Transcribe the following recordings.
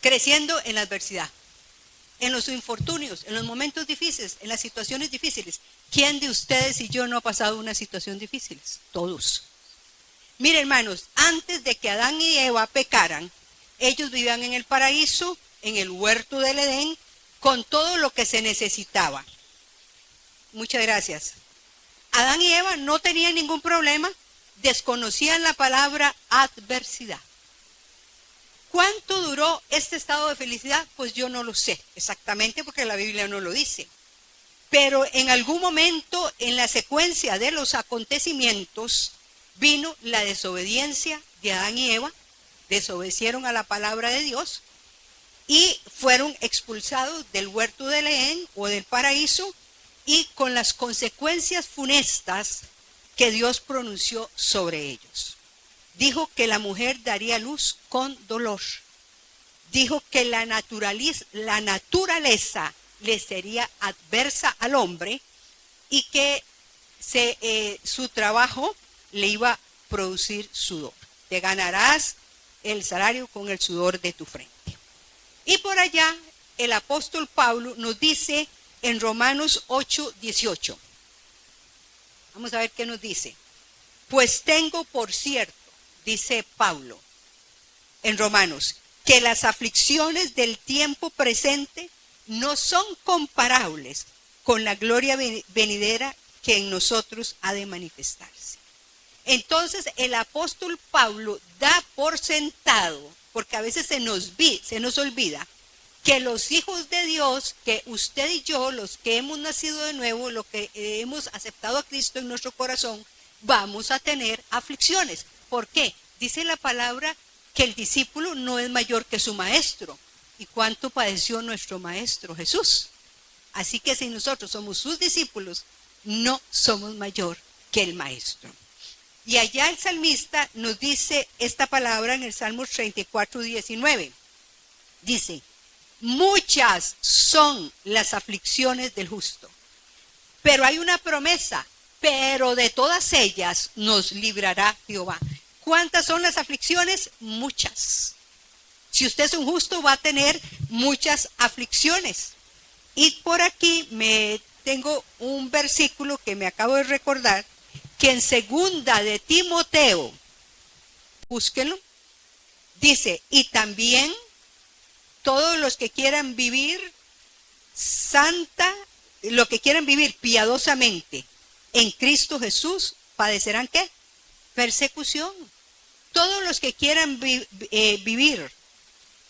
creciendo en la adversidad, en los infortunios, en los momentos difíciles, en las situaciones difíciles. ¿Quién de ustedes y yo no ha pasado una situación difícil? Todos. Miren, hermanos, antes de que Adán y Eva pecaran, ellos vivían en el paraíso, en el huerto del Edén, con todo lo que se necesitaba. Muchas gracias. Adán y Eva no tenían ningún problema, desconocían la palabra adversidad. ¿Cuánto duró este estado de felicidad? Pues yo no lo sé exactamente porque la Biblia no lo dice. Pero en algún momento en la secuencia de los acontecimientos vino la desobediencia de Adán y Eva, desobedecieron a la palabra de Dios y fueron expulsados del huerto del Edén o del paraíso y con las consecuencias funestas que Dios pronunció sobre ellos. Dijo que la mujer daría luz con dolor. Dijo que la naturaleza le sería adversa al hombre y que su trabajo le iba a producir sudor. Te ganarás el salario con el sudor de tu frente. Y por allá el apóstol Pablo nos dice en Romanos 8:18. Vamos a ver qué nos dice. Pues tengo por cierto, dice Pablo en Romanos, que las aflicciones del tiempo presente no son comparables con la gloria venidera que en nosotros ha de manifestarse. Entonces el apóstol Pablo da por sentado, porque a veces se nos olvida, que los hijos de Dios, que usted y yo, los que hemos nacido de nuevo, los que hemos aceptado a Cristo en nuestro corazón, vamos a tener aflicciones. ¿Por qué? Dice la palabra que el discípulo no es mayor que su maestro. ¿Y cuánto padeció nuestro maestro Jesús? Así que si nosotros somos sus discípulos, no somos mayor que el maestro. Y allá el salmista nos dice esta palabra en el Salmo 34:19. Dice, muchas son las aflicciones del justo, pero hay una promesa, pero de todas ellas nos librará Jehová. ¿Cuántas son las aflicciones? Muchas. Si usted es un justo, va a tener muchas aflicciones. Y por aquí tengo un versículo que me acabo de recordar, que en 2 de Timoteo, búsquenlo, dice, y también todos los que quieran vivir los que quieran vivir piadosamente en Cristo Jesús, ¿padecerán qué? Persecución. Todos los que quieran vivir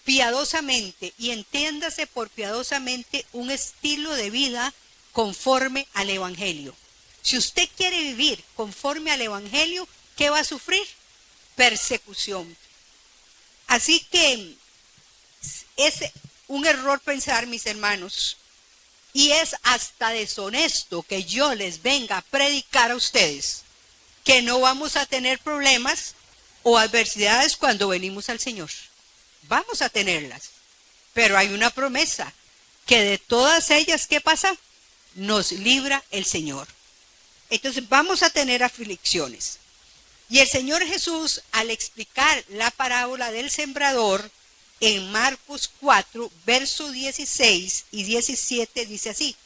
piadosamente, y entiéndase por piadosamente un estilo de vida conforme al Evangelio. Si usted quiere vivir conforme al Evangelio, ¿qué va a sufrir? Persecución. Así que es un error pensar, mis hermanos, y es hasta deshonesto que yo les venga a predicar a ustedes que no vamos a tener problemas o adversidades cuando venimos al Señor. Vamos a tenerlas, pero hay una promesa, que de todas ellas, ¿qué pasa? Nos libra el Señor. Entonces vamos a tener aflicciones. Y el Señor Jesús, al explicar la parábola del sembrador, en Marcos 4, versos 16 y 17, dice así.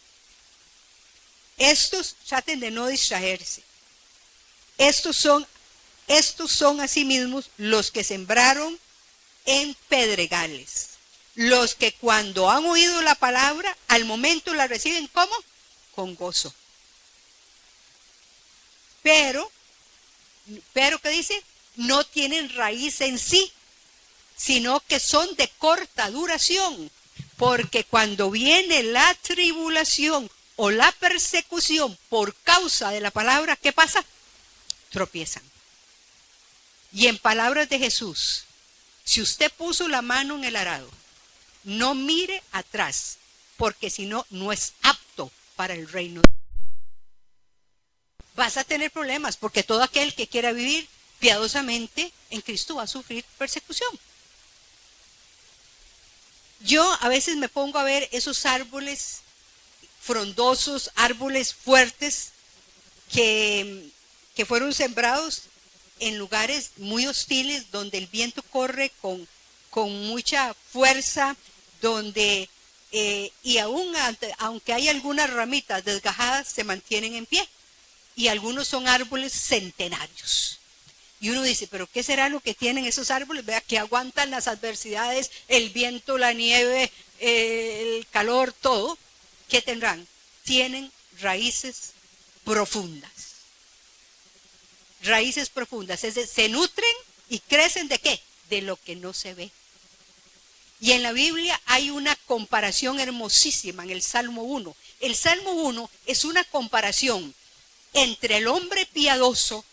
Estos, traten de no distraerse. Estos son asimismo los que sembraron en pedregales. Los que cuando han oído la palabra, al momento la reciben, ¿cómo? Con gozo. Pero, ¿qué dice? No tienen raíz en sí, sino que son de corta duración, porque cuando viene la tribulación o la persecución por causa de la palabra, ¿qué pasa? Tropiezan. Y en palabras de Jesús, si usted puso la mano en el arado, no mire atrás, porque si no, no es apto para el reino. Vas a tener problemas, porque todo aquel que quiera vivir piadosamente en Cristo va a sufrir persecución. Yo a veces me pongo a ver esos árboles frondosos, árboles fuertes que fueron sembrados en lugares muy hostiles donde el viento corre con con mucha fuerza, donde, y aún aunque hay algunas ramitas desgajadas, se mantienen en pie. Y algunos son árboles centenarios. Y uno dice, ¿pero qué será lo que tienen esos árboles? Vea, que aguantan las adversidades, el viento, la nieve, el calor, todo. ¿Qué tendrán? Tienen raíces profundas. Raíces profundas. Es decir, se nutren y crecen ¿de qué? De lo que no se ve. Y en la Biblia hay una comparación hermosísima en el Salmo 1. El Salmo 1 es una comparación entre el hombre piadoso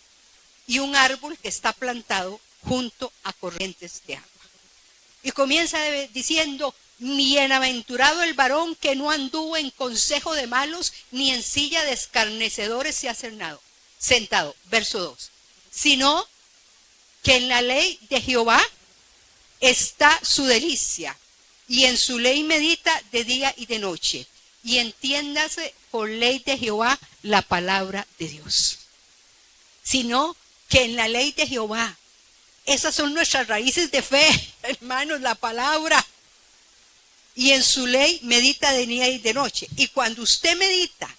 y un árbol que está plantado junto a corrientes de agua. Y comienza diciendo, bienaventurado el varón que no anduvo en consejo de malos, ni en silla de escarnecedores se ha sentado. Verso 2. Sino que en la ley de Jehová está su delicia, y en su ley medita de día y de noche. Y entiéndase por ley de Jehová la palabra de Dios. Sino que en la ley de Jehová, esas son nuestras raíces de fe, hermanos, la palabra. Y en su ley medita de día y de noche. Y cuando usted medita,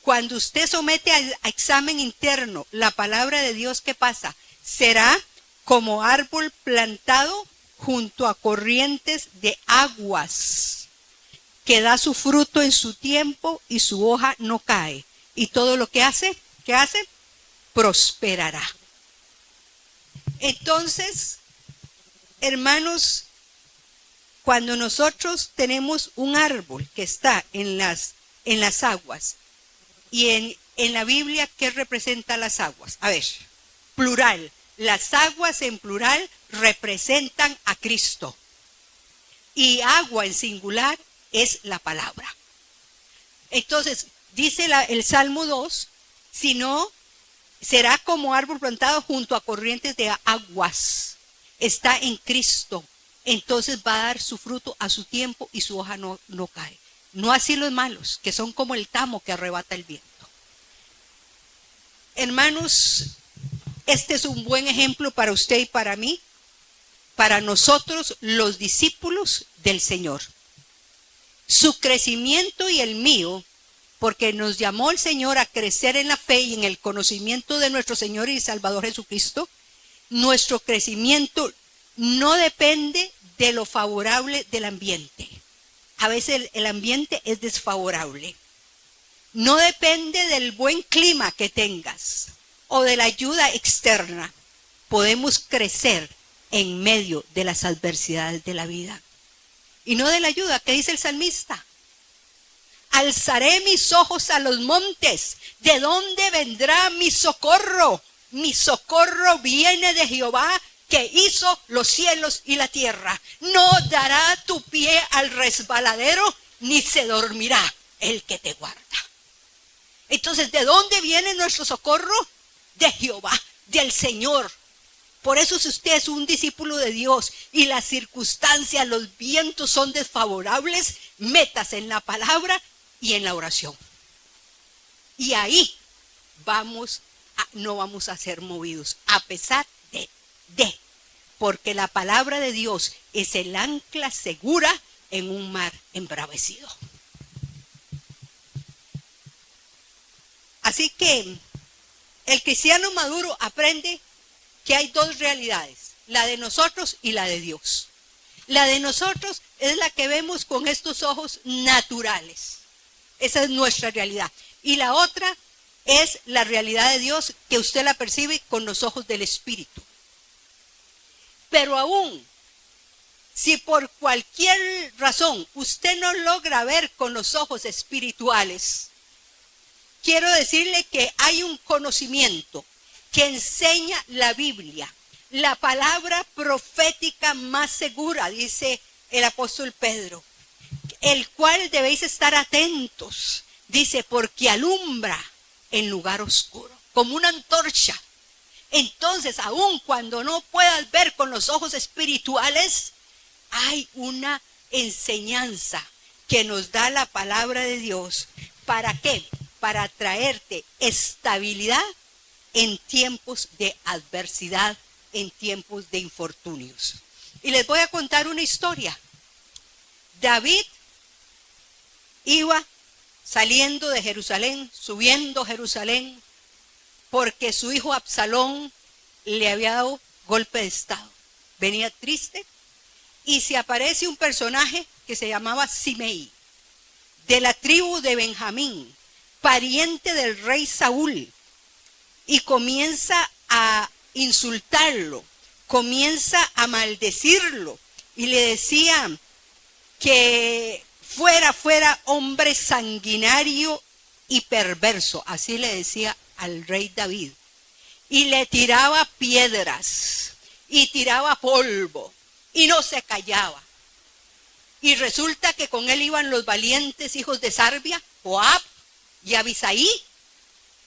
cuando usted somete a examen interno la palabra de Dios, ¿qué pasa? Será como árbol plantado junto a corrientes de aguas, que da su fruto en su tiempo y su hoja no cae. Y todo lo que hace, ¿qué hace? Prosperará. Entonces, hermanos, cuando nosotros tenemos un árbol que está en las aguas, y en la Biblia, ¿qué representa las aguas? A ver, plural. Las aguas en plural representan a Cristo. Y agua en singular es la palabra. Entonces, dice el Salmo 2, sino será como árbol plantado junto a corrientes de aguas. Está en Cristo. Entonces va a dar su fruto a su tiempo y su hoja no cae. No así los malos, que son como el tamo que arrebata el viento. Hermanos, este es un buen ejemplo para usted y para mí, para nosotros los discípulos del Señor. Su crecimiento y el mío, porque nos llamó el Señor a crecer en la fe y en el conocimiento de nuestro Señor y Salvador Jesucristo. Nuestro crecimiento no depende de lo favorable del ambiente. A veces el ambiente es desfavorable. No depende del buen clima que tengas o de la ayuda externa. Podemos crecer en medio de las adversidades de la vida. Y no de la ayuda, que dice el salmista. Alzaré mis ojos a los montes. ¿De dónde vendrá mi socorro? Mi socorro viene de Jehová, que hizo los cielos y la tierra. No dará tu pie al resbaladero, ni se dormirá el que te guarda. Entonces, ¿de dónde viene nuestro socorro? De Jehová, del Señor. Por eso, si usted es un discípulo de Dios y las circunstancias, los vientos son desfavorables, métase en la palabra y en la oración. Y ahí no vamos a ser movidos, a pesar porque la palabra de Dios es el ancla segura en un mar embravecido. Así que el cristiano maduro aprende que hay dos realidades, la de nosotros y la de Dios. La de nosotros es la que vemos con estos ojos naturales. Esa es nuestra realidad. Y la otra es la realidad de Dios, que usted la percibe con los ojos del Espíritu. Pero aún, si por cualquier razón usted no logra ver con los ojos espirituales, quiero decirle que hay un conocimiento que enseña la Biblia, la palabra profética más segura, dice el apóstol Pedro, el cual debéis estar atentos, dice, porque alumbra en lugar oscuro, como una antorcha. Entonces, aun cuando no puedas ver con los ojos espirituales, hay una enseñanza que nos da la palabra de Dios. ¿Para qué? Para traerte estabilidad en tiempos de adversidad, en tiempos de infortunios. Y les voy a contar una historia. David iba saliendo de Jerusalén, subiendo a Jerusalén, porque su hijo Absalón le había dado golpe de estado. Venía triste y se aparece un personaje que se llamaba Simei, de la tribu de Benjamín, pariente del rey Saúl, y comienza a insultarlo, comienza a maldecirlo y le decía que fuera hombre sanguinario y perverso, así le decía al rey David, y le tiraba piedras y tiraba polvo y no se callaba. Y resulta que con él iban los valientes hijos de Sarbia, Joab y Abisaí,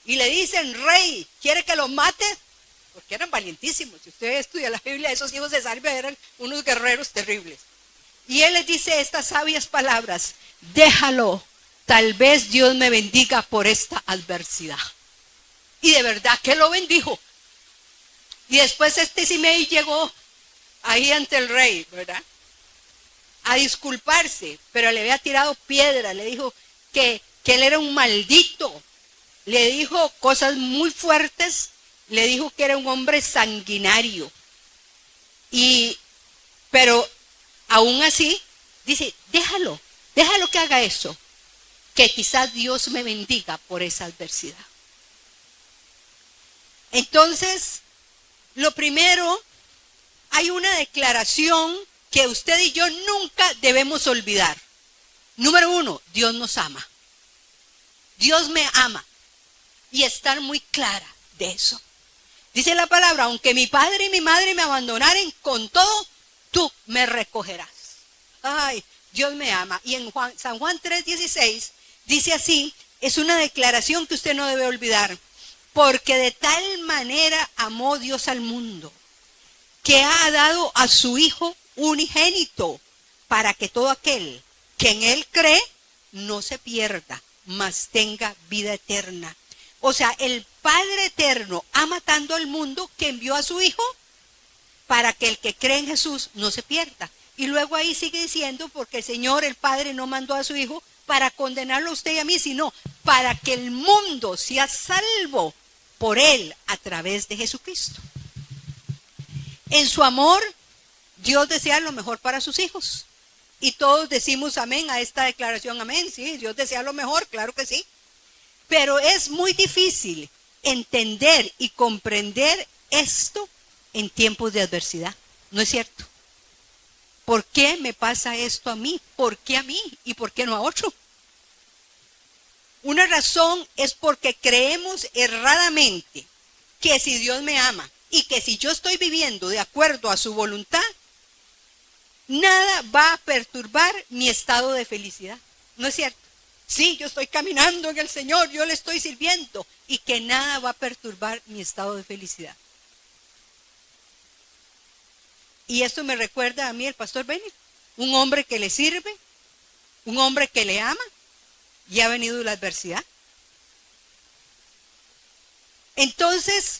y le dicen: rey, ¿quiere que los mate? Porque eran valientísimos. Si usted estudia la Biblia, esos hijos de Sarbia eran unos guerreros terribles. Y él les dice estas sabias palabras: déjalo, tal vez Dios me bendiga por esta adversidad. Y de verdad que lo bendijo. Y después Simei llegó ahí ante el rey, ¿verdad?, a disculparse, pero le había tirado piedra, le dijo que él era un maldito, le dijo cosas muy fuertes, le dijo que era un hombre sanguinario. Pero aún así, dice: déjalo que haga eso, que quizás Dios me bendiga por esa adversidad. Entonces, lo primero, hay una declaración que usted y yo nunca debemos olvidar. Número 1, Dios nos ama. Dios me ama. Y estar muy clara de eso. Dice la palabra: aunque mi padre y mi madre me abandonaren, con todo, tú me recogerás. Ay, Dios me ama. Y en San Juan 3:16 dice así, es una declaración que usted no debe olvidar. Porque de tal manera amó Dios al mundo, que ha dado a su Hijo unigénito, para que todo aquel que en él cree no se pierda, mas tenga vida eterna. O sea, el Padre eterno ama tanto al mundo que envió a su Hijo para que el que cree en Jesús no se pierda. Y luego ahí sigue diciendo: porque el Señor, el Padre, no mandó a su Hijo para condenarlo a usted y a mí, sino para que el mundo sea salvo por él a través de Jesucristo. En su amor, Dios desea lo mejor para sus hijos. Y todos decimos amén a esta declaración. Amén, sí, Dios desea lo mejor, claro que sí. Pero es muy difícil entender y comprender esto en tiempos de adversidad. ¿No es cierto? ¿Por qué me pasa esto a mí? ¿Por qué a mí? ¿Y por qué no a otro? Una razón es porque creemos erradamente que si Dios me ama y que si yo estoy viviendo de acuerdo a su voluntad, nada va a perturbar mi estado de felicidad. ¿No es cierto? Sí, yo estoy caminando en el Señor, yo le estoy sirviendo, y que nada va a perturbar mi estado de felicidad. Y esto me recuerda a mí el pastor Benny, un hombre que le sirve, un hombre que le ama, y ha venido la adversidad. Entonces,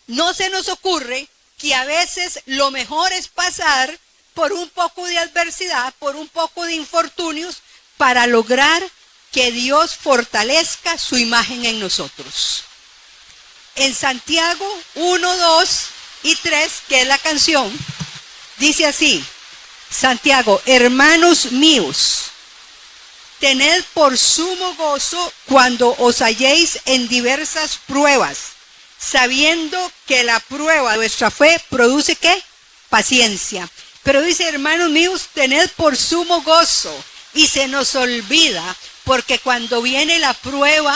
no se nos ocurre que a veces lo mejor es pasar por un poco de adversidad, por un poco de infortunios, para lograr que Dios fortalezca su imagen en nosotros. En Santiago 1, 2 y 3, que es la canción, dice así: Santiago, hermanos míos, tened por sumo gozo cuando os halléis en diversas pruebas, sabiendo que la prueba de vuestra fe produce ¿qué? Paciencia. Pero dice: hermanos míos, tened por sumo gozo. Y se nos olvida, porque cuando viene la prueba,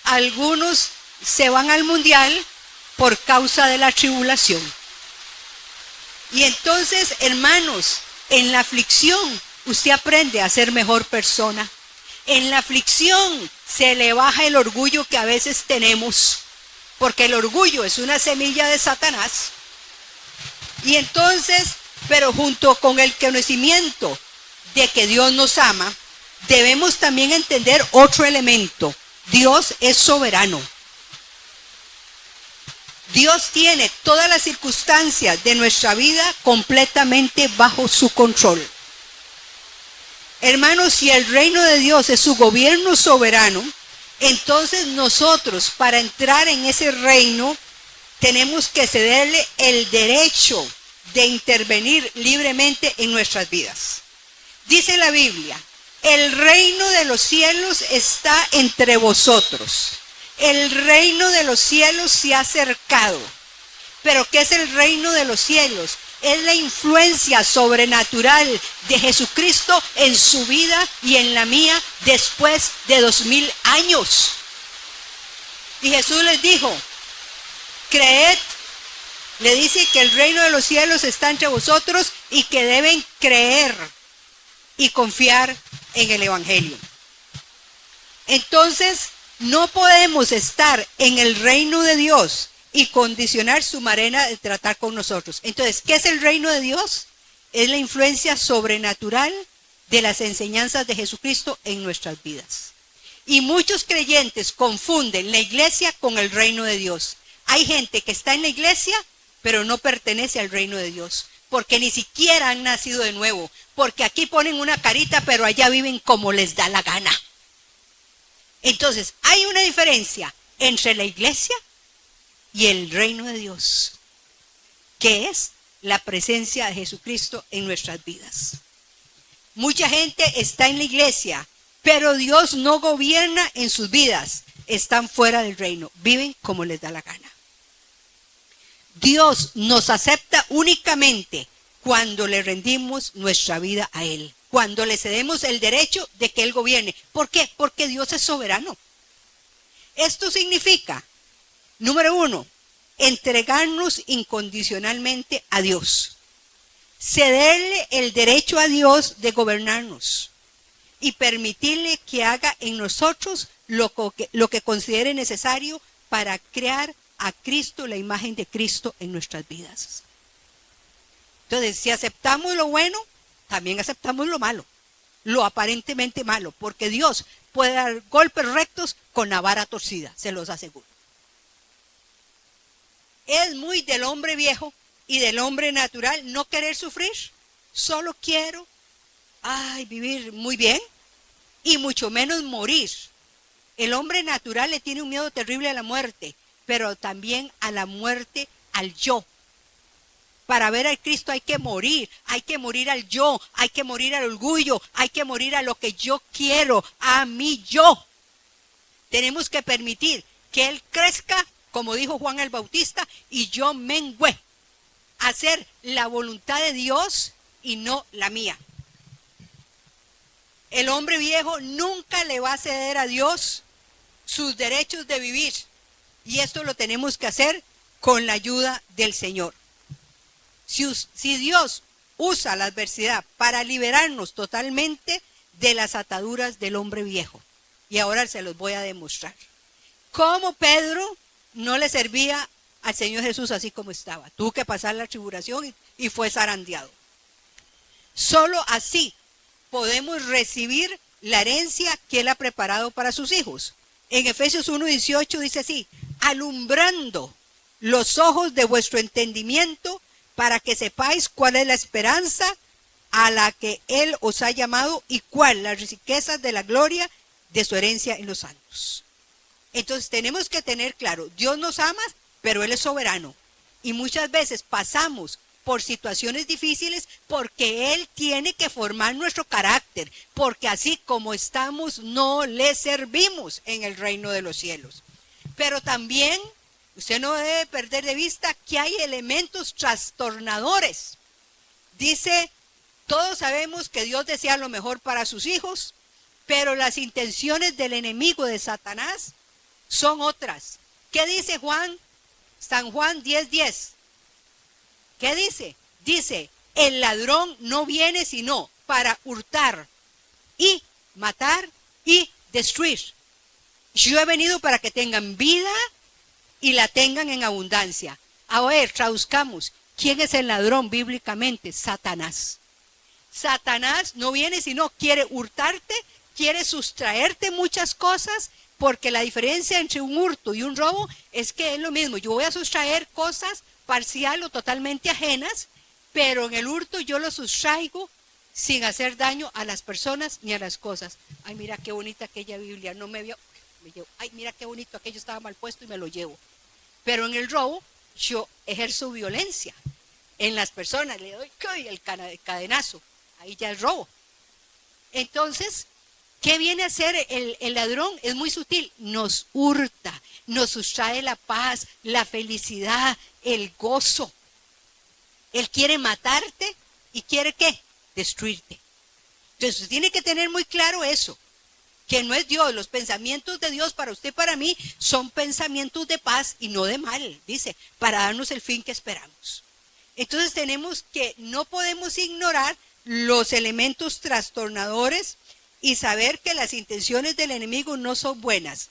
algunos se van al mundial por causa de la tribulación. Y entonces, hermanos, en la aflicción usted aprende a ser mejor persona. En la aflicción se le baja el orgullo que a veces tenemos, porque el orgullo es una semilla de Satanás. Y entonces, pero junto con el conocimiento de que Dios nos ama, debemos también entender otro elemento: Dios es soberano. Dios tiene todas las circunstancias de nuestra vida completamente bajo su control. Hermanos, si el reino de Dios es su gobierno soberano, entonces nosotros, para entrar en ese reino, tenemos que cederle el derecho de intervenir libremente en nuestras vidas. Dice la Biblia, el reino de los cielos está entre vosotros. El reino de los cielos se ha acercado. ¿Pero qué es el reino de los cielos? Es la influencia sobrenatural de Jesucristo en su vida y en la mía después de 2000 años. Y Jesús les dijo, creed, le dice que el reino de los cielos está entre vosotros y que deben creer y confiar en el Evangelio. Entonces, no podemos estar en el reino de Dios y condicionar su manera de tratar con nosotros. Entonces, ¿qué es el reino de Dios? Es la influencia sobrenatural de las enseñanzas de Jesucristo en nuestras vidas. Y muchos creyentes confunden la iglesia con el reino de Dios. Hay gente que está en la iglesia, pero no pertenece al reino de Dios, porque ni siquiera han nacido de nuevo, porque aquí ponen una carita, pero allá viven como les da la gana. Entonces, hay una diferencia entre la iglesia y el reino de Dios, que es la presencia de Jesucristo en nuestras vidas. Mucha gente está en la iglesia, pero Dios no gobierna en sus vidas. Están fuera del reino, viven como les da la gana. Dios nos acepta únicamente cuando le rendimos nuestra vida a Él, cuando le cedemos el derecho de que Él gobierne. ¿Por qué? Porque Dios es soberano. Esto significa, número 1, entregarnos incondicionalmente a Dios, cederle el derecho a Dios de gobernarnos y permitirle que haga en nosotros lo que considere necesario para crear a Cristo, la imagen de Cristo en nuestras vidas. Entonces, si aceptamos lo bueno, también aceptamos lo malo, lo aparentemente malo, porque Dios puede dar golpes rectos con la vara torcida, se los aseguro. Es muy del hombre viejo y del hombre natural no querer sufrir. Solo quiero vivir muy bien y mucho menos morir. El hombre natural le tiene un miedo terrible a la muerte, pero también a la muerte al yo. Para ver al Cristo hay que morir al yo, hay que morir al orgullo, hay que morir a lo que yo quiero, a mi yo. Tenemos que permitir que Él crezca, como dijo Juan el Bautista, y yo mengüe, hacer la voluntad de Dios y no la mía. El hombre viejo nunca le va a ceder a Dios sus derechos de vivir, y esto lo tenemos que hacer con la ayuda del Señor. Si Dios usa la adversidad para liberarnos totalmente de las ataduras del hombre viejo, y ahora se los voy a demostrar. Como Pedro no le servía al Señor Jesús así como estaba, tuvo que pasar la tribulación y fue zarandeado. Solo así podemos recibir la herencia que Él ha preparado para sus hijos. En Efesios 1:18 dice así: alumbrando los ojos de vuestro entendimiento, para que sepáis cuál es la esperanza a la que Él os ha llamado y cuál las riquezas de la gloria de su herencia en los santos. Entonces tenemos que tener claro, Dios nos ama, pero Él es soberano. Y muchas veces pasamos por situaciones difíciles porque Él tiene que formar nuestro carácter, porque así como estamos no le servimos en el reino de los cielos. Pero también usted no debe perder de vista que hay elementos trastornadores. Dice, todos sabemos que Dios desea lo mejor para sus hijos, pero las intenciones del enemigo de Satanás son otras. ¿Qué dice Juan? San Juan 10:10. ¿Qué dice? Dice, el ladrón no viene sino para hurtar y matar y destruir. Yo he venido para que tengan vida y la tengan en abundancia. A ver, traduzcamos. ¿Quién es el ladrón bíblicamente? Satanás. Satanás no viene sino quiere hurtarte, quiere sustraerte muchas cosas Porque la diferencia entre un hurto y un robo es que es lo mismo. Yo voy a sustraer cosas parcial o totalmente ajenas, pero en el hurto yo lo sustraigo sin hacer daño a las personas ni a las cosas. Ay, mira qué bonita aquella Biblia, no me vio, me llevo. Ay, mira qué bonito, aquello estaba mal puesto y me lo llevo. Pero en el robo yo ejerzo violencia en las personas, le doy el cadenazo, ahí ya es robo. Entonces, ¿qué viene a hacer el ladrón? Es muy sutil, nos hurta, nos sustrae la paz, la felicidad, el gozo. Él quiere matarte y quiere ¿qué? Destruirte. Entonces tiene que tener muy claro eso, que no es Dios. Los pensamientos de Dios para usted y para mí son pensamientos de paz y no de mal, dice, para darnos el fin que esperamos. Entonces tenemos que, no podemos ignorar los elementos trastornadores y saber que las intenciones del enemigo no son buenas.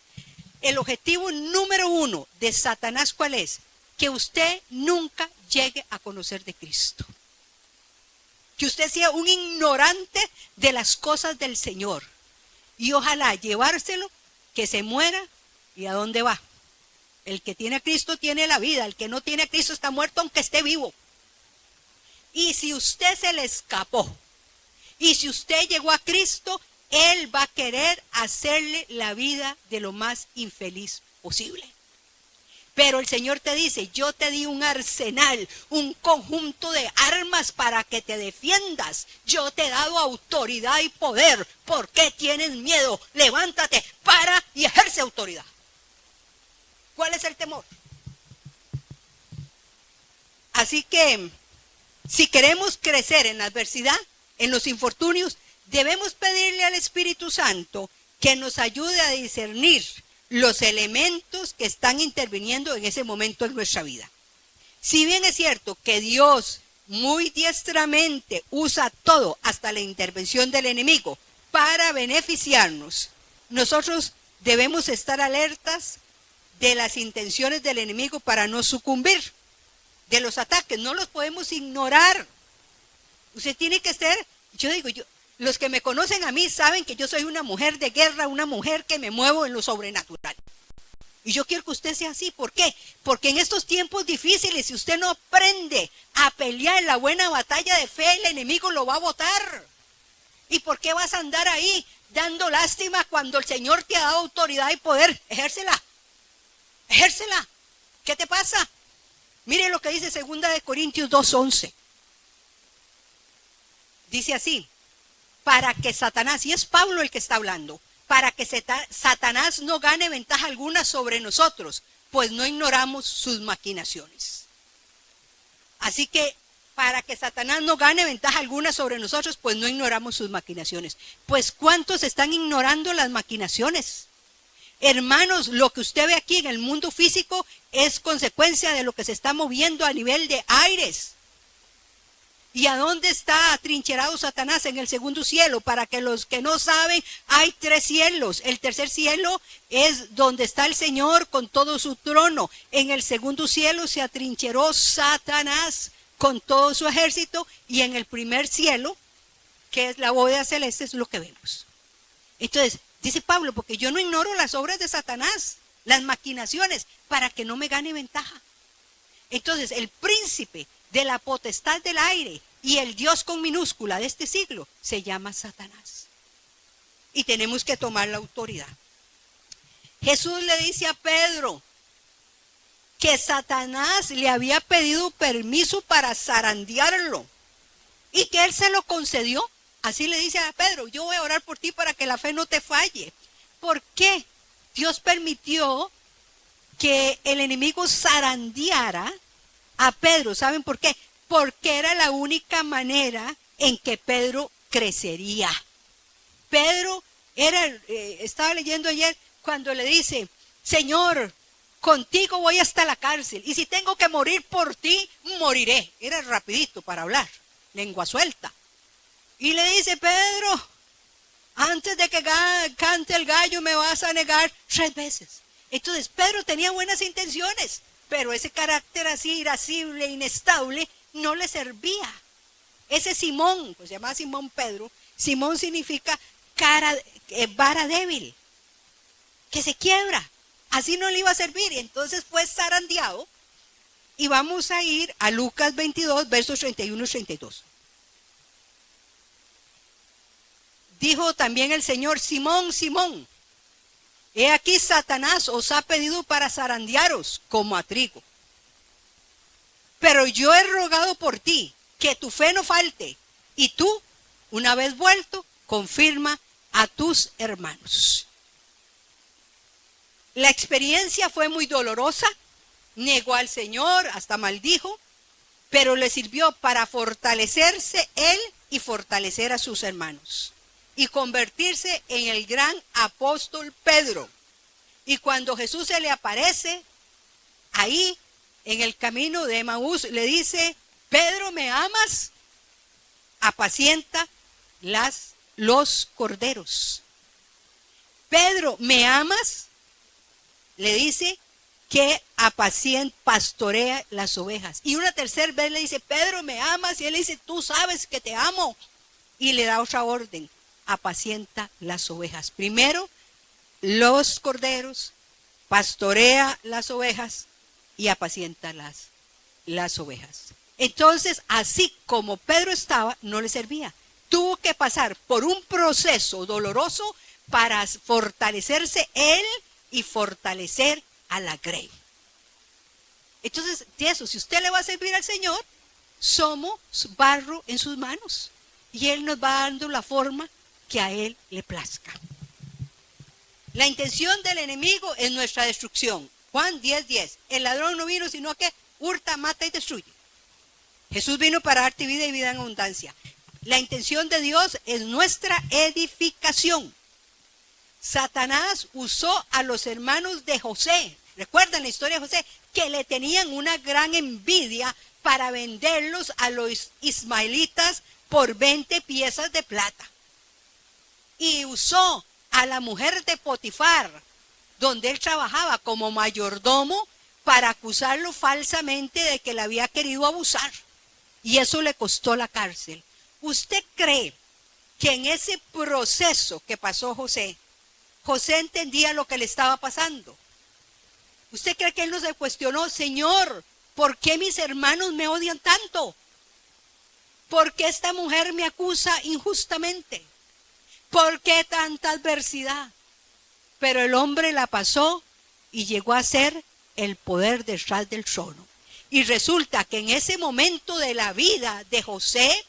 El objetivo número 1 de Satanás, ¿cuál es? Que usted nunca llegue a conocer de Cristo. Que usted sea un ignorante de las cosas del Señor. Y ojalá llevárselo, que se muera, ¿y a dónde va? El que tiene a Cristo tiene la vida, el que no tiene a Cristo está muerto aunque esté vivo. Y si usted se le escapó, y si usted llegó a Cristo, Él va a querer hacerle la vida de lo más infeliz posible. Pero el Señor te dice, yo te di un arsenal, un conjunto de armas para que te defiendas. Yo te he dado autoridad y poder. ¿Por qué tienes miedo? Levántate, para y ejerce autoridad. ¿Cuál es el temor? Así que, si queremos crecer en la adversidad, en los infortunios, debemos pedirle al Espíritu Santo que nos ayude a discernir los elementos que están interviniendo en ese momento en nuestra vida. Si bien es cierto que Dios muy diestramente usa todo, hasta la intervención del enemigo, para beneficiarnos, nosotros debemos estar alertas de las intenciones del enemigo para no sucumbir, de los ataques, no los podemos ignorar. Usted tiene que ser, los que me conocen a mí saben que yo soy una mujer de guerra, una mujer que me muevo en lo sobrenatural. Y yo quiero que usted sea así. ¿Por qué? Porque en estos tiempos difíciles, si usted no aprende a pelear la buena batalla de fe, el enemigo lo va a botar. ¿Y por qué vas a andar ahí dando lástima cuando el Señor te ha dado autoridad y poder? Ejércela. Ejércela. ¿Qué te pasa? Mire lo que dice 2 Corintios 2:11. Dice así: para que Satanás, y es Pablo el que está hablando, para que Satanás no gane ventaja alguna sobre nosotros, pues no ignoramos sus maquinaciones. Así que, para que Satanás no gane ventaja alguna sobre nosotros, pues no ignoramos sus maquinaciones. Pues ¿cuántos están ignorando las maquinaciones? Hermanos, lo que usted ve aquí en el mundo físico es consecuencia de lo que se está moviendo a nivel de aires. ¿Y a dónde está atrincherado Satanás? En el segundo cielo. Para que los que no saben, hay 3 cielos. El tercer cielo es donde está el Señor con todo su trono. En el segundo cielo se atrincheró Satanás con todo su ejército. Y en el primer cielo, que es la bóveda celeste, es lo que vemos. Entonces, dice Pablo, porque yo no ignoro las obras de Satanás, las maquinaciones, para que no me gane ventaja. Entonces, el príncipe de la potestad del aire y el Dios con minúscula de este siglo se llama Satanás. Y tenemos que tomar la autoridad. Jesús le dice a Pedro que Satanás le había pedido permiso para zarandearlo y que él se lo concedió. Así le dice a Pedro: yo voy a orar por ti para que la fe no te falle. ¿Por qué Dios permitió que el enemigo zarandeara a Pedro? ¿Saben por qué? Porque era la única manera en que Pedro crecería. Pedro estaba leyendo ayer cuando le dice: Señor, contigo voy hasta la cárcel, y si tengo que morir por ti, moriré. Era rapidito para hablar, lengua suelta. Y le dice: Pedro, antes de que cante el gallo me vas a negar 3 veces. Entonces Pedro tenía buenas intenciones, pero ese carácter así irascible, inestable, no le servía. Ese Simón, pues se llama Simón Pedro. Simón significa vara débil. que se quiebra. Así no le iba a servir. Y entonces fue zarandeado. Y vamos a ir a Lucas 22, versos 31 y 32. Dijo también el Señor: Simón, Simón, he aquí Satanás os ha pedido para zarandearos como a trigo. Pero yo he rogado por ti, que tu fe no falte, y tú, una vez vuelto, confirma a tus hermanos. La experiencia fue muy dolorosa, negó al Señor, hasta maldijo, pero le sirvió para fortalecerse él y fortalecer a sus hermanos, y convertirse en el gran apóstol Pedro. Y cuando Jesús se le aparece, ahí en el camino de Emaús, le dice: Pedro, ¿me amas? Apacienta los corderos. Pedro, ¿me amas? Le dice que pastorea las ovejas. Y una tercera vez le dice: Pedro, ¿me amas? Y él le dice: tú sabes que te amo. Y le da otra orden: apacienta las ovejas. Primero los corderos, pastorea las ovejas y apacienta las ovejas. Entonces, así como Pedro estaba, no le servía. Tuvo que pasar por un proceso doloroso para fortalecerse él y fortalecer a la grey. Entonces, eso, si usted le va a servir al Señor, somos barro en sus manos. Y Él nos va dando la forma que a Él le plazca. La intención del enemigo es nuestra destrucción. Juan 10:10. El ladrón no vino sino que hurta, mata y destruye. Jesús vino para darte vida y vida en abundancia. La intención de Dios es nuestra edificación. Satanás usó a los hermanos de José. ¿Recuerdan la historia de José? Que le tenían una gran envidia para venderlos a los ismaelitas por 20 piezas de plata. Y usó a la mujer de Potifar, donde él trabajaba como mayordomo, para acusarlo falsamente de que le había querido abusar. Y eso le costó la cárcel. ¿Usted cree que en ese proceso que pasó José entendía lo que le estaba pasando? ¿Usted cree que él no se cuestionó: Señor, ¿por qué mis hermanos me odian tanto? ¿Por qué esta mujer me acusa injustamente? ¿Por qué tanta adversidad? Pero el hombre la pasó y llegó a ser el poder detrás del trono. Y resulta que en ese momento de la vida de José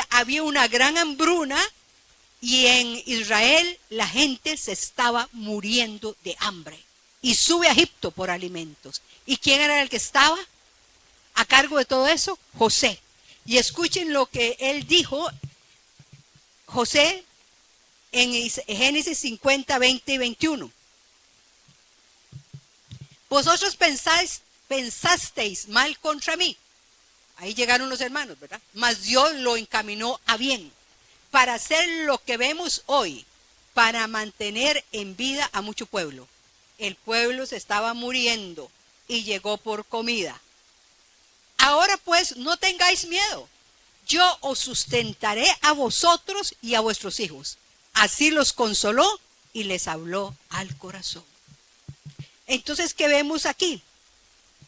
había una gran hambruna, y en Israel la gente se estaba muriendo de hambre. Y sube a Egipto por alimentos. ¿Y quién era el que estaba a cargo de todo eso? José. Y escuchen lo que él dijo, José, en Génesis 50, 20 y 21. Vosotros pensasteis mal contra mí. Ahí llegaron los hermanos, ¿verdad? Mas Dios lo encaminó a bien, para hacer lo que vemos hoy, para mantener en vida a mucho pueblo. El pueblo se estaba muriendo y llegó por comida. Ahora pues, no tengáis miedo. Yo os sustentaré a vosotros y a vuestros hijos. Así los consoló y les habló al corazón. Entonces, ¿qué vemos aquí?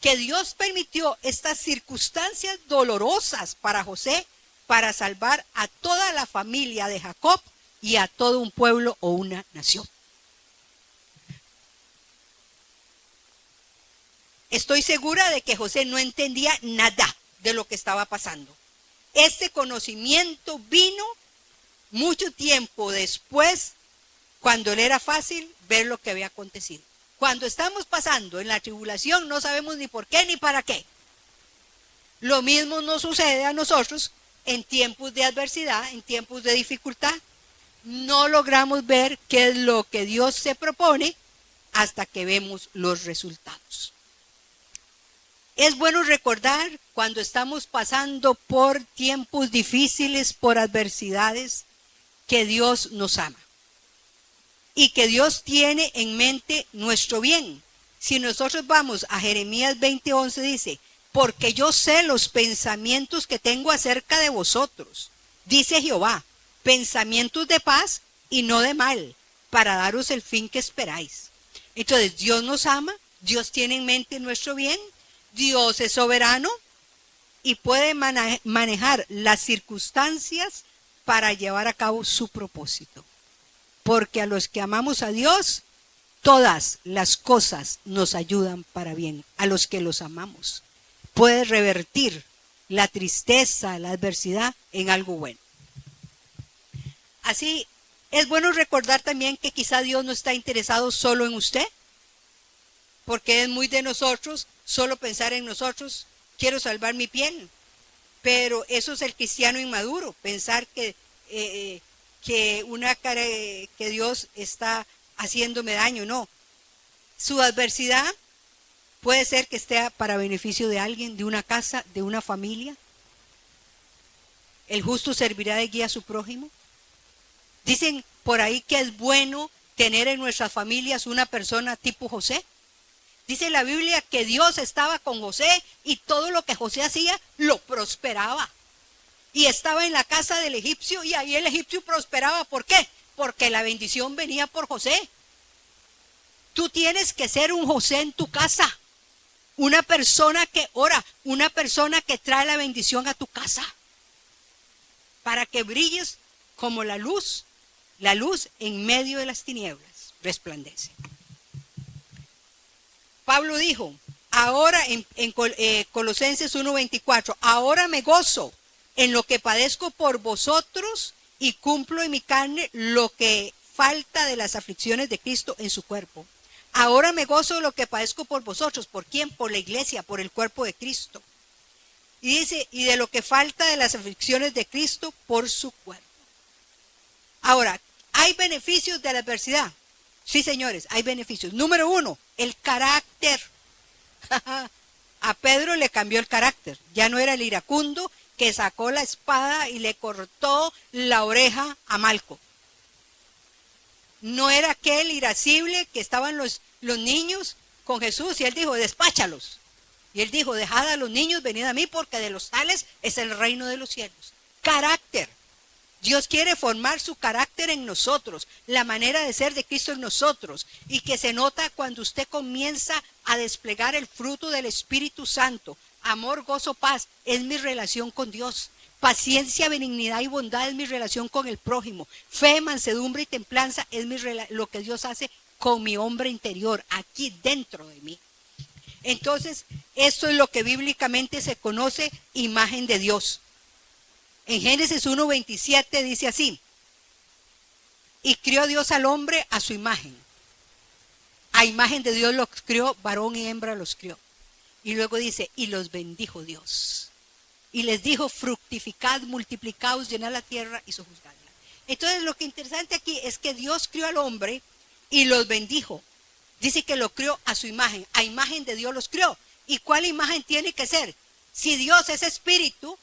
Que Dios permitió estas circunstancias dolorosas para José, para salvar a toda la familia de Jacob y a todo un pueblo o una nación. Estoy segura de que José no entendía nada de lo que estaba pasando. Este conocimiento vino mucho tiempo después, cuando le era fácil ver lo que había acontecido. Cuando estamos pasando en la tribulación, no sabemos ni por qué ni para qué. Lo mismo nos sucede a nosotros en tiempos de adversidad, en tiempos de dificultad. No logramos ver qué es lo que Dios se propone hasta que vemos los resultados. Es bueno recordar cuando estamos pasando por tiempos difíciles, por adversidades, que Dios nos ama y que Dios tiene en mente nuestro bien. Si nosotros vamos a Jeremías 20:11, dice: porque yo sé los pensamientos que tengo acerca de vosotros, dice Jehová, pensamientos de paz y no de mal, para daros el fin que esperáis. Entonces, Dios nos ama, Dios tiene en mente nuestro bien, Dios es soberano y puede manejar las circunstancias para llevar a cabo su propósito. Porque a los que amamos a Dios, todas las cosas nos ayudan para bien. A los que los amamos, puede revertir la tristeza, la adversidad en algo bueno. Así, es bueno recordar también que quizá Dios no está interesado solo en usted, porque es muy de nosotros solo pensar en nosotros, quiero salvar mi piel. Pero eso es el cristiano inmaduro, pensar que Dios está haciéndome daño. No, su adversidad puede ser que esté para beneficio de alguien, de una casa, de una familia. El justo servirá de guía a su prójimo. Dicen por ahí que es bueno tener en nuestras familias una persona tipo José. Dice la Biblia que Dios estaba con José y todo lo que José hacía lo prosperaba. Y estaba en la casa del egipcio y ahí el egipcio prosperaba. ¿Por qué? Porque la bendición venía por José. Tú tienes que ser un José en tu casa. Una persona que ora, una persona que trae la bendición a tu casa. Para que brilles como la luz en medio de las tinieblas resplandece. Pablo dijo, ahora en Colosenses 1:24, ahora me gozo en lo que padezco por vosotros y cumplo en mi carne lo que falta de las aflicciones de Cristo en su cuerpo. Ahora me gozo de lo que padezco por vosotros. ¿Por quién? Por la iglesia, por el cuerpo de Cristo. Y dice, y de lo que falta de las aflicciones de Cristo por su cuerpo. Ahora, ¿hay beneficios de la adversidad? Sí, señores, hay beneficios. Número 1, el carácter. A Pedro le cambió el carácter. Ya no era el iracundo que sacó la espada y le cortó la oreja a Malco. No era aquel irascible que estaban los niños con Jesús y él dijo, despáchalos. Y él dijo, dejad a los niños, venid a mí porque de los tales es el reino de los cielos. Carácter. Dios quiere formar su carácter en nosotros, la manera de ser de Cristo en nosotros, y que se nota cuando usted comienza a desplegar el fruto del Espíritu Santo. Amor, gozo, paz, es mi relación con Dios. Paciencia, benignidad y bondad es mi relación con el prójimo. Fe, mansedumbre y templanza es lo que Dios hace con mi hombre interior, aquí dentro de mí. Entonces, esto es lo que bíblicamente se conoce imagen de Dios. En Génesis 1:27 dice así, y crió Dios al hombre a su imagen. A imagen de Dios los crió, varón y hembra los crió. Y luego dice, y los bendijo Dios. Y les dijo, fructificad, multiplicaos, llenad la tierra y sojuzgadla. Entonces lo que interesante aquí es que Dios crió al hombre y los bendijo. Dice que lo crió a su imagen, a imagen de Dios los crió. ¿Y cuál imagen tiene que ser? Si Dios es espíritu,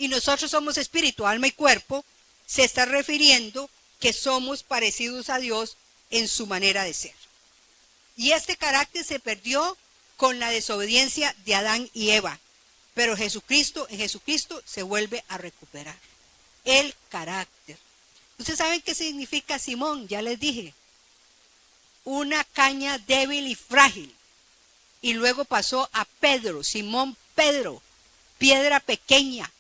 y nosotros somos espíritu, alma y cuerpo, se está refiriendo que somos parecidos a Dios en su manera de ser. Y este carácter se perdió con la desobediencia de Adán y Eva, pero en Jesucristo se vuelve a recuperar el carácter. ¿Ustedes saben qué significa Simón? Ya les dije, una caña débil y frágil. Y luego pasó a Pedro, Simón Pedro, piedra pequeña,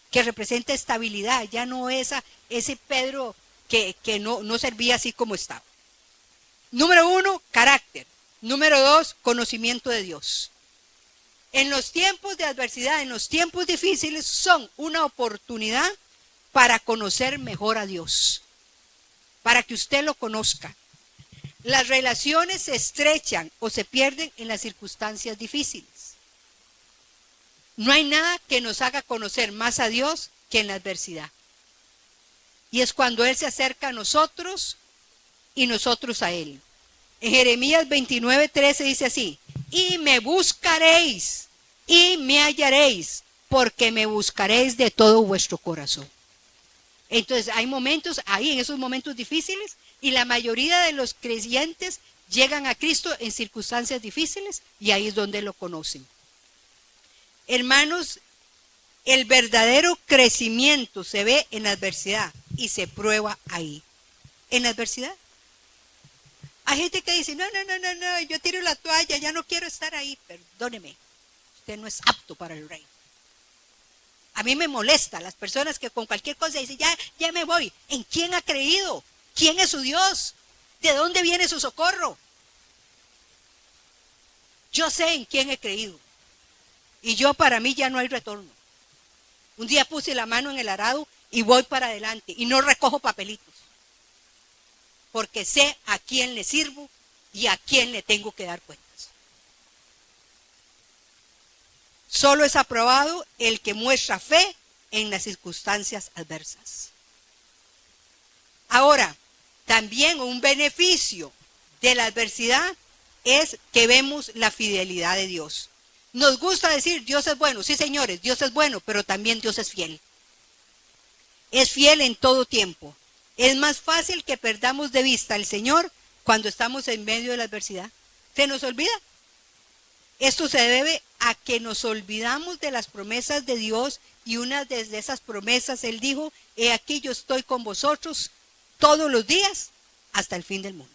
que representa estabilidad. Ya no es ese Pedro que no servía así como estaba. Número 1, carácter. Número 2, conocimiento de Dios. En los tiempos de adversidad, en los tiempos difíciles, son una oportunidad para conocer mejor a Dios, para que usted lo conozca. Las relaciones se estrechan o se pierden en las circunstancias difíciles. No hay nada que nos haga conocer más a Dios que en la adversidad. Y es cuando Él se acerca a nosotros y nosotros a Él. En Jeremías 29:13 dice así, y me buscaréis y me hallaréis, porque me buscaréis de todo vuestro corazón. Entonces hay momentos ahí, en esos momentos difíciles, y la mayoría de los creyentes llegan a Cristo en circunstancias difíciles y ahí es donde lo conocen. Hermanos, el verdadero crecimiento se ve en la adversidad y se prueba ahí, en la adversidad. Hay gente que dice, no, yo tiro la toalla, ya no quiero estar ahí. Perdóneme, usted no es apto para el reino. A mí me molesta las personas que con cualquier cosa dicen, ya me voy. ¿En quién ha creído? ¿Quién es su Dios? ¿De dónde viene su socorro? Yo sé en quién he creído. Y para mí ya no hay retorno. Un día puse la mano en el arado y voy para adelante. Y no recojo papelitos. Porque sé a quién le sirvo y a quién le tengo que dar cuentas. Solo es aprobado el que muestra fe en las circunstancias adversas. Ahora, también un beneficio de la adversidad es que vemos la fidelidad de Dios. Nos gusta decir, Dios es bueno. Sí, señores, Dios es bueno, pero también Dios es fiel. Es fiel en todo tiempo. Es más fácil que perdamos de vista al Señor cuando estamos en medio de la adversidad. Se nos olvida. Esto se debe a que nos olvidamos de las promesas de Dios, y una de esas promesas Él dijo, he aquí yo estoy con vosotros todos los días hasta el fin del mundo.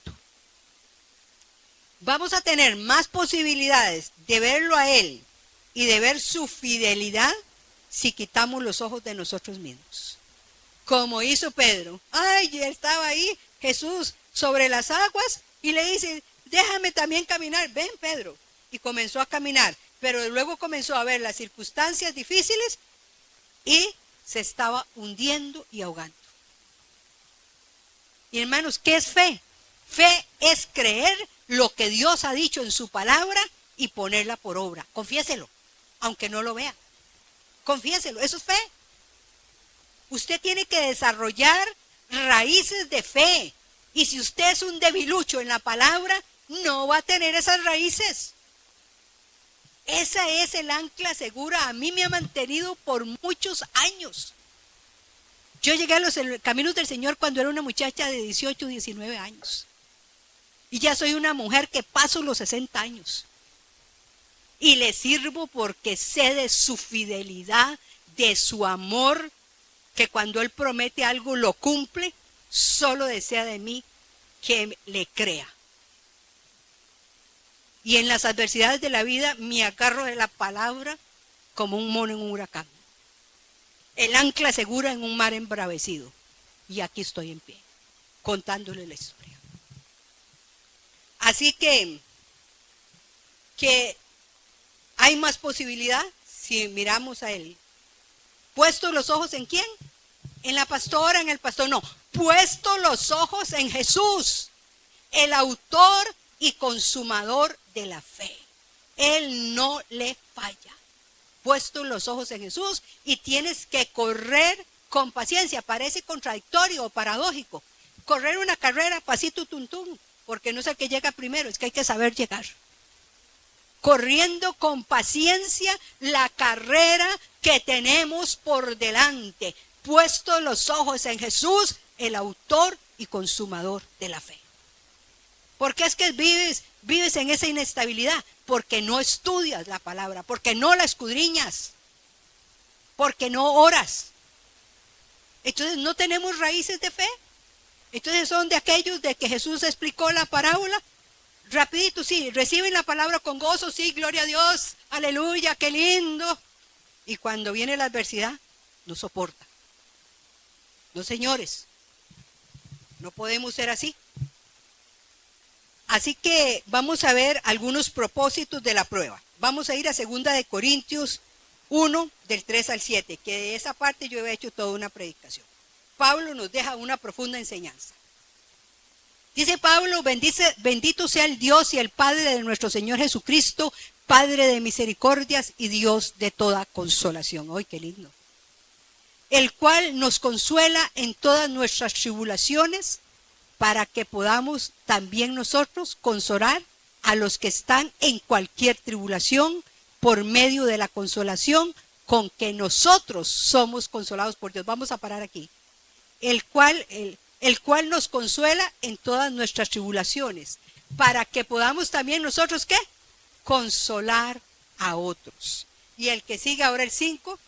Vamos a tener más posibilidades de verlo a Él y de ver su fidelidad si quitamos los ojos de nosotros mismos. Como hizo Pedro. Estaba ahí Jesús sobre las aguas y le dice, déjame también caminar. Ven, Pedro. Y comenzó a caminar, pero luego comenzó a ver las circunstancias difíciles y se estaba hundiendo y ahogando. Y hermanos, ¿qué es fe? Fe es creer lo que Dios ha dicho en su palabra y ponerla por obra. Confiéselo, aunque no lo vea. Confiéselo, eso es fe. Usted tiene que desarrollar raíces de fe. Y si usted es un debilucho en la palabra, no va a tener esas raíces. Esa es el ancla segura. A mí me ha mantenido por muchos años. Yo llegué a los caminos del Señor cuando era una muchacha de 18, 19 años. Y ya soy una mujer que paso los 60 años. Y le sirvo porque sé de su fidelidad, de su amor, que cuando Él promete algo lo cumple. Solo desea de mí que le crea. Y en las adversidades de la vida me agarro de la palabra como un mono en un huracán. El ancla segura en un mar embravecido. Y aquí estoy en pie, contándole la historia. Así que hay más posibilidad si miramos a Él. ¿Puesto los ojos en quién? ¿En la pastora, en el pastor? No, puesto los ojos en Jesús, el autor y consumador de la fe. Él no le falla. Puesto los ojos en Jesús y tienes que correr con paciencia. Parece contradictorio o paradójico. Correr una carrera pasito tuntún, porque no es el que llega primero, es que hay que saber llegar. Corriendo con paciencia la carrera que tenemos por delante. Puesto los ojos en Jesús, el autor y consumador de la fe. ¿Por qué es que vives en esa inestabilidad? Porque no estudias la palabra, porque no la escudriñas, porque no oras. Entonces no tenemos raíces de fe. Entonces son de aquellos de que Jesús explicó la parábola. Rapidito, sí, reciben la palabra con gozo, sí, gloria a Dios, aleluya, qué lindo. Y cuando viene la adversidad, no soporta. No, señores, no podemos ser así. Así que vamos a ver algunos propósitos de la prueba. Vamos a ir a 2 de Corintios 1, del 3 al 7, que de esa parte yo he hecho toda una predicación. Pablo nos deja una profunda enseñanza. Dice Pablo, bendito sea el Dios y el Padre de nuestro Señor Jesucristo, Padre de misericordias y Dios de toda consolación. ¡Ay, qué lindo! El cual nos consuela en todas nuestras tribulaciones, para que podamos también nosotros consolar a los que están en cualquier tribulación por medio de la consolación con que nosotros somos consolados por Dios. Vamos a parar aquí. El cual nos consuela en todas nuestras tribulaciones, para que podamos también nosotros, ¿qué? Consolar a otros. Y el que sigue ahora el 5,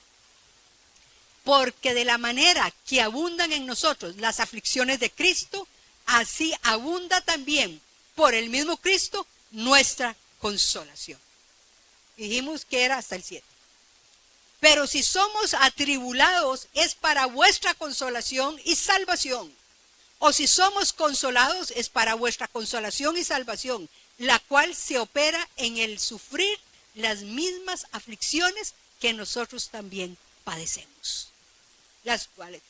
porque de la manera que abundan en nosotros las aflicciones de Cristo, así abunda también por el mismo Cristo, nuestra consolación. Dijimos que era hasta el 7. Pero si somos atribulados, es para vuestra consolación y salvación. O si somos consolados, es para vuestra consolación y salvación, la cual se opera en el sufrir las mismas aflicciones que nosotros también padecemos. Las cuales,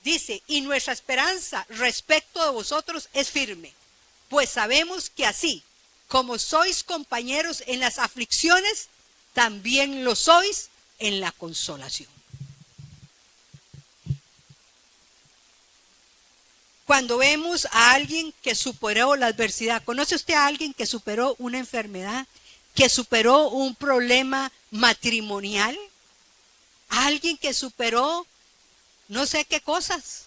dice, y nuestra esperanza respecto de vosotros es firme, pues sabemos que así como sois compañeros en las aflicciones, también lo sois en la consolación. Cuando vemos a alguien que superó la adversidad, ¿conoce usted a alguien que superó una enfermedad, que superó un problema matrimonial? ¿A alguien que superó no sé qué cosas?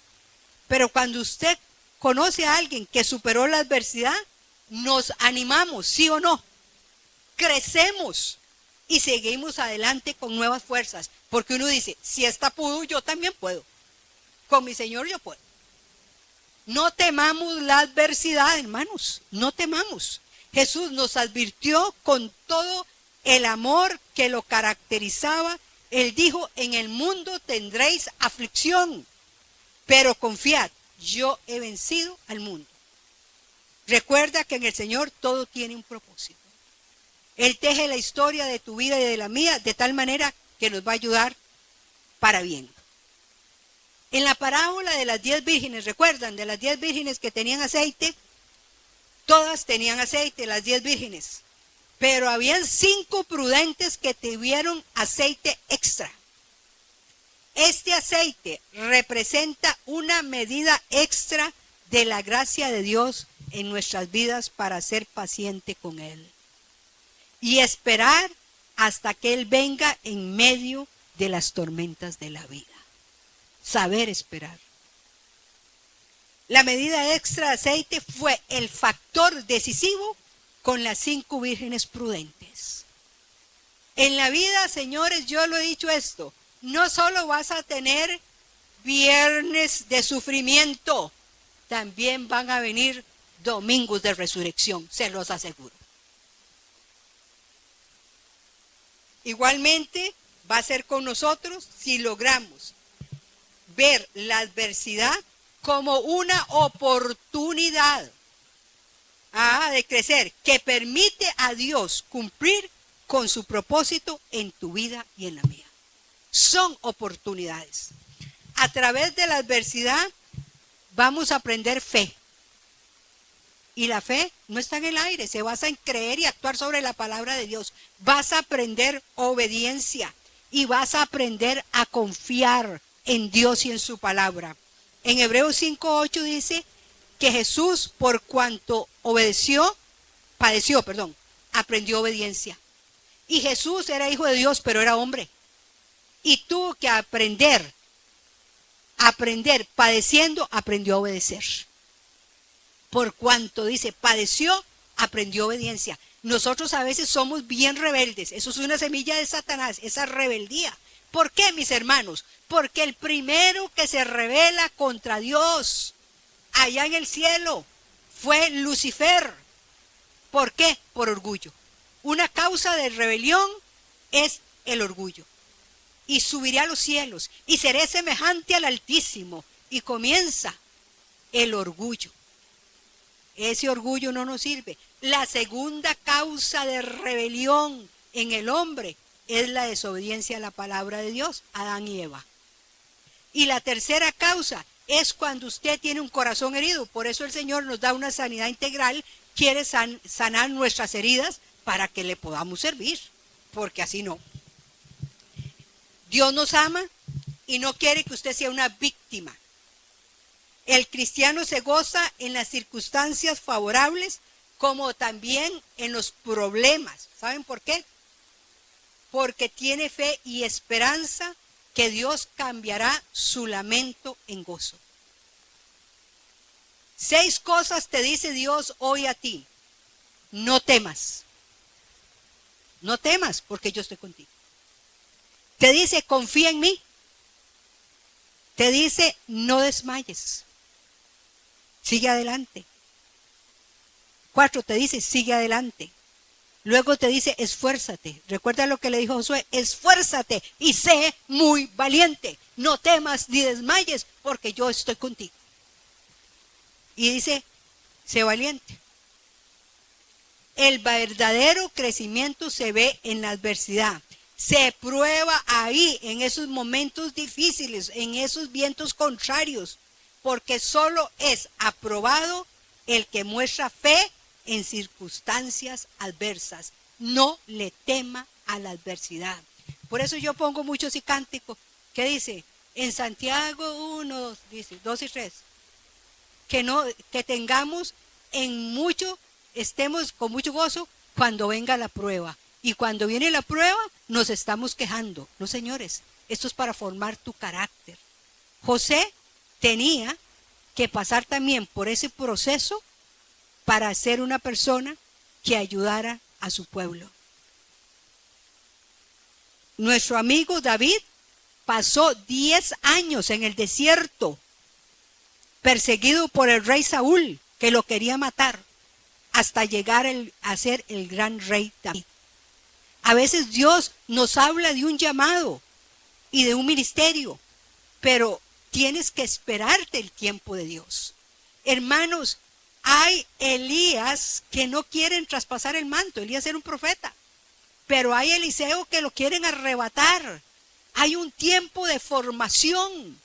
Pero cuando usted conoce a alguien que superó la adversidad, nos animamos, ¿sí o no? Crecemos y seguimos adelante con nuevas fuerzas, porque uno dice, si esta pudo, yo también puedo. Con mi Señor yo puedo. No temamos la adversidad, hermanos, no temamos. Jesús nos advirtió con todo el amor que lo caracterizaba. Él dijo, en el mundo tendréis aflicción, pero confiad, yo he vencido al mundo. Recuerda que en el Señor todo tiene un propósito. Él teje la historia de tu vida y de la mía de tal manera que nos va a ayudar para bien. En la parábola de las 10 vírgenes, ¿recuerdan? De las 10 vírgenes que tenían aceite, todas tenían aceite, las 10 vírgenes. Pero habían 5 prudentes que tuvieron aceite extra. Este aceite representa una medida extra de la gracia de Dios en nuestras vidas para ser paciente con Él. Y esperar hasta que Él venga en medio de las tormentas de la vida. Saber esperar. La medida extra de aceite fue el factor decisivo con las 5 vírgenes prudentes. En la vida, señores, yo lo he dicho esto, no solo vas a tener viernes de sufrimiento, también van a venir domingos de resurrección, se los aseguro. Igualmente va a ser con nosotros si logramos ver la adversidad como una oportunidad de crecer, que permite a Dios cumplir con su propósito en tu vida y en la mía. Son oportunidades. A través de la adversidad vamos a aprender fe. Y la fe no está en el aire, se basa en creer y actuar sobre la palabra de Dios. Vas a aprender obediencia y vas a aprender a confiar en Dios y en su palabra. En Hebreos 5:8 dice que Jesús, por cuanto aprendió obediencia. Y Jesús era hijo de Dios, pero era hombre. Y tuvo que aprender, padeciendo, aprendió a obedecer. Por cuanto dice, padeció, aprendió obediencia. Nosotros a veces somos bien rebeldes. Eso es una semilla de Satanás, esa rebeldía. ¿Por qué, mis hermanos? Porque el primero que se rebela contra Dios allá en el cielo fue Lucifer. ¿Por qué? Por orgullo. Una causa de rebelión es el orgullo. Y subiré a los cielos y seré semejante al Altísimo. Y comienza el orgullo. Ese orgullo no nos sirve. La segunda causa de rebelión en el hombre es la desobediencia a la palabra de Dios, Adán y Eva. Y la tercera causa es cuando usted tiene un corazón herido. Por eso el Señor nos da una sanidad integral, quiere sanar nuestras heridas para que le podamos servir, porque así no. Dios nos ama y no quiere que usted sea una víctima. El cristiano se goza en las circunstancias favorables como también en los problemas. ¿Saben por qué? Porque tiene fe y esperanza que Dios cambiará su lamento en gozo. 6 cosas te dice Dios hoy a ti. No temas. No temas porque yo estoy contigo. Te dice, confía en mí. Te dice, no desmayes. Sigue adelante. 4 te dice, sigue adelante. Luego te dice, esfuérzate. Recuerda lo que le dijo Josué, esfuérzate y sé muy valiente. No temas ni desmayes, porque yo estoy contigo. Y dice, sé valiente. El verdadero crecimiento se ve en la adversidad. Se prueba ahí, en esos momentos difíciles, en esos vientos contrarios, porque solo es aprobado el que muestra fe en circunstancias adversas. No le tema a la adversidad. Por eso yo pongo muchos y cánticos que dice, en Santiago 1, dice 2 y 3, que tengamos en mucho, estemos con mucho gozo cuando venga la prueba. Y cuando viene la prueba, nos estamos quejando. No, señores, esto es para formar tu carácter. José tenía que pasar también por ese proceso para ser una persona que ayudara a su pueblo. Nuestro amigo David pasó 10 años en el desierto, perseguido por el rey Saúl, que lo quería matar, hasta llegar a ser el gran rey David. A veces Dios nos habla de un llamado y de un ministerio, pero tienes que esperarte el tiempo de Dios. Hermanos, hay Elías que no quieren traspasar el manto. Elías era un profeta, pero hay Eliseo que lo quieren arrebatar. Hay un tiempo de formación.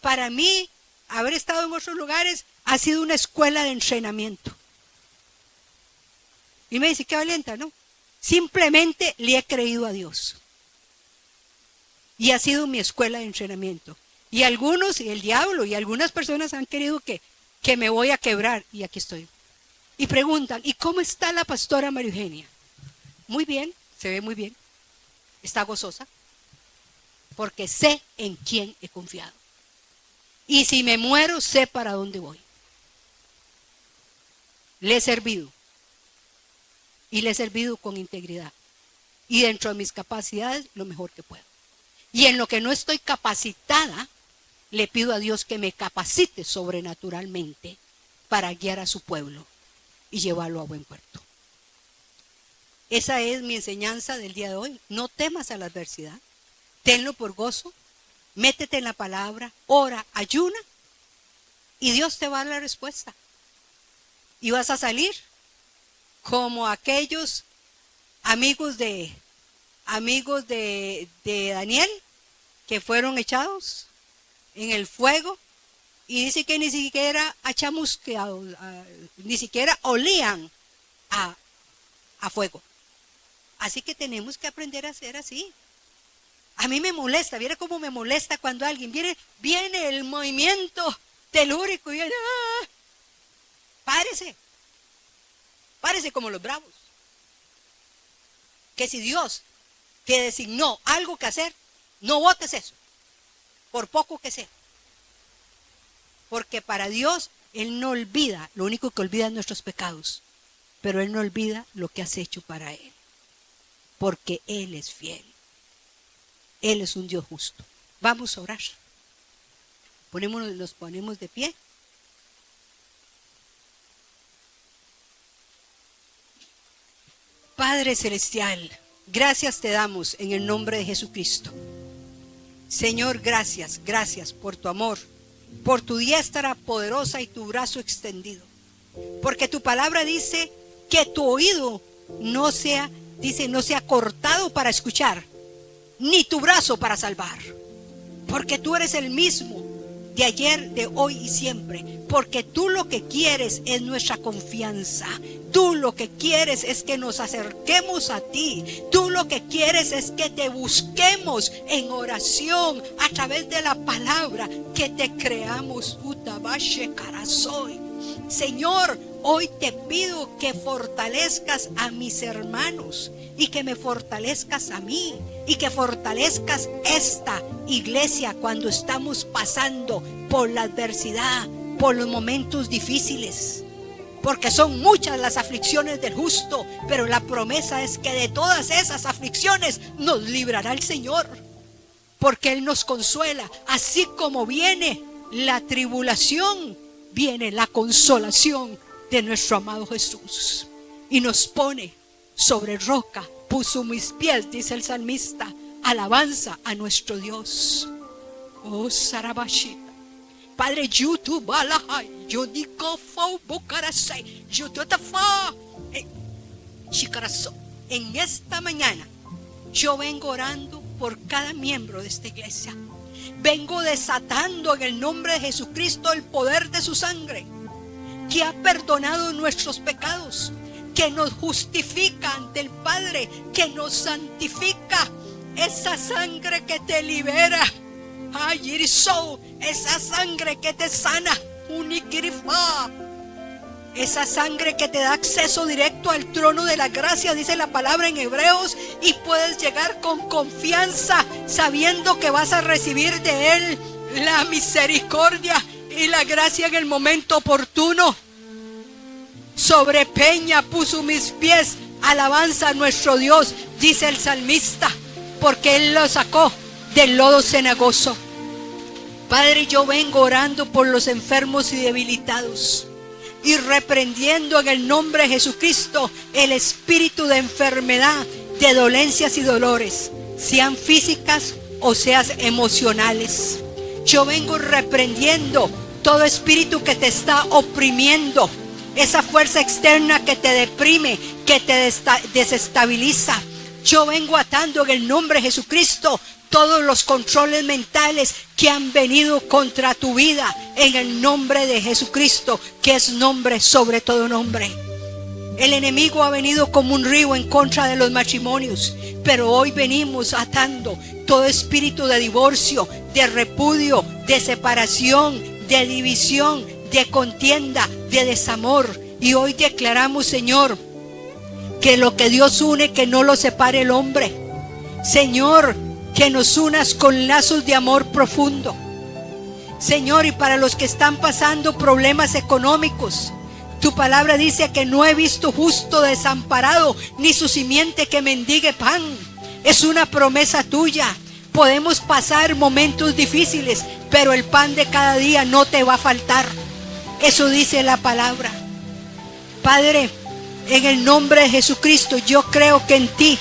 Para mí, haber estado en otros lugares ha sido una escuela de entrenamiento. Y me dice, qué valiente, ¿no? Simplemente le he creído a Dios. Y ha sido mi escuela de entrenamiento. Y algunos, y el diablo, y algunas personas han querido que me voy a quebrar, y aquí estoy. Y preguntan, ¿y cómo está la pastora María Eugenia? Muy bien, se ve muy bien. Está gozosa, porque sé en quién he confiado. Y si me muero, sé para dónde voy. Le he servido. Y le he servido con integridad. Y dentro de mis capacidades, lo mejor que puedo. Y en lo que no estoy capacitada, le pido a Dios que me capacite sobrenaturalmente para guiar a su pueblo y llevarlo a buen puerto. Esa es mi enseñanza del día de hoy. No temas a la adversidad. Tenlo por gozo. Métete en la palabra. Ora, ayuna. Y Dios te va a dar la respuesta. Y vas a salir como aquellos amigos de Daniel que fueron echados en el fuego, y dice que ni siquiera achamusqueados, ni siquiera olían a fuego. Así que tenemos que aprender a ser así. A mí me molesta, viene cómo me molesta cuando alguien viene el movimiento telúrico y viene, párese como los bravos. Que si Dios te designó algo que hacer, no votes eso, por poco que sea. Porque para Dios, Él no olvida, lo único que olvida es nuestros pecados, pero Él no olvida lo que has hecho para Él. Porque Él es fiel. Él es un Dios justo. Vamos a orar. Nos ponemos de pie. Padre Celestial, gracias te damos en el nombre de Jesucristo. Señor, gracias por tu amor, por tu diestra poderosa y tu brazo extendido. Porque tu palabra dice que tu oído no sea cortado para escuchar, ni tu brazo para salvar. Porque tú eres el mismo de ayer, de hoy y siempre. Porque tú lo que quieres es nuestra confianza. Tú lo que quieres es que nos acerquemos a ti. Tú lo que quieres es que te busquemos en oración a través de la palabra, que te creamos. Señor, hoy te pido que fortalezcas a mis hermanos y que me fortalezcas a mí y que fortalezcas esta iglesia cuando estamos pasando por la adversidad, por los momentos difíciles. Porque son muchas las aflicciones del justo, pero la promesa es que de todas esas aflicciones nos librará el Señor. Porque Él nos consuela. Así como viene la tribulación, viene la consolación de nuestro amado Jesús. Y nos pone sobre roca, puso mis pies, dice el salmista, alabanza a nuestro Dios. Oh, Sarabashita. Padre, YouTube, alahai, yo digo fo bucarasai, yo te fa, chicarazo. En esta mañana, yo vengo orando por cada miembro de esta iglesia. Vengo desatando en el nombre de Jesucristo el poder de su sangre, que ha perdonado nuestros pecados, que nos justifica ante el Padre, que nos santifica. Esa sangre que te libera. Ay, esa sangre que te sana. Unikirifa. Esa sangre que te da acceso directo al trono de la gracia, dice la palabra en Hebreos, y puedes llegar con confianza, sabiendo que vas a recibir de Él la misericordia y la gracia en el momento oportuno. Sobre peña puso mis pies, alabanza a nuestro Dios, dice el salmista, porque Él lo sacó del lodo cenagoso. Padre, yo vengo orando por los enfermos y debilitados y reprendiendo en el nombre de Jesucristo el espíritu de enfermedad, de dolencias y dolores, sean físicas o sean emocionales. Yo vengo reprendiendo todo espíritu que te está oprimiendo, esa fuerza externa que te deprime, que te desestabiliza. Yo vengo atando en el nombre de Jesucristo todos los controles mentales que han venido contra tu vida, en el nombre de Jesucristo, que es nombre sobre todo nombre. El enemigo ha venido como un río en contra de los matrimonios, pero hoy venimos atando todo espíritu de divorcio, de repudio, de separación, de división, de contienda, de desamor. Y hoy declaramos, Señor, que lo que Dios une, que no lo separe el hombre. Señor, que nos unas con lazos de amor profundo. Señor, y para los que están pasando problemas económicos, tu palabra dice que no he visto justo desamparado, ni su simiente que mendigue pan. Es una promesa tuya. Podemos pasar momentos difíciles, pero el pan de cada día no te va a faltar. Eso dice la palabra. Padre, en el nombre de Jesucristo, yo creo que en ti,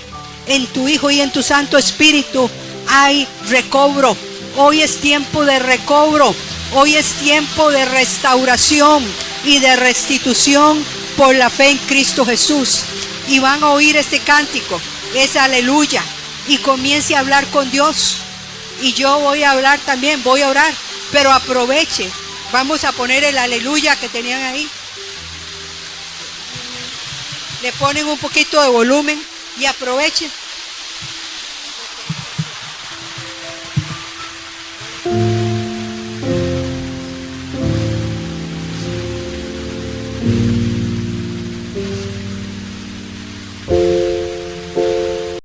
en tu Hijo y en tu Santo Espíritu hay recobro. Hoy es tiempo de recobro. Hoy es tiempo de restauración y de restitución por la fe en Cristo Jesús. Y van a oír este cántico, es aleluya. Y comience a hablar con Dios. Y yo voy a hablar también, voy a orar. Pero aproveche. Vamos a poner el aleluya que tenían ahí. Le ponen un poquito de volumen y aprovechen.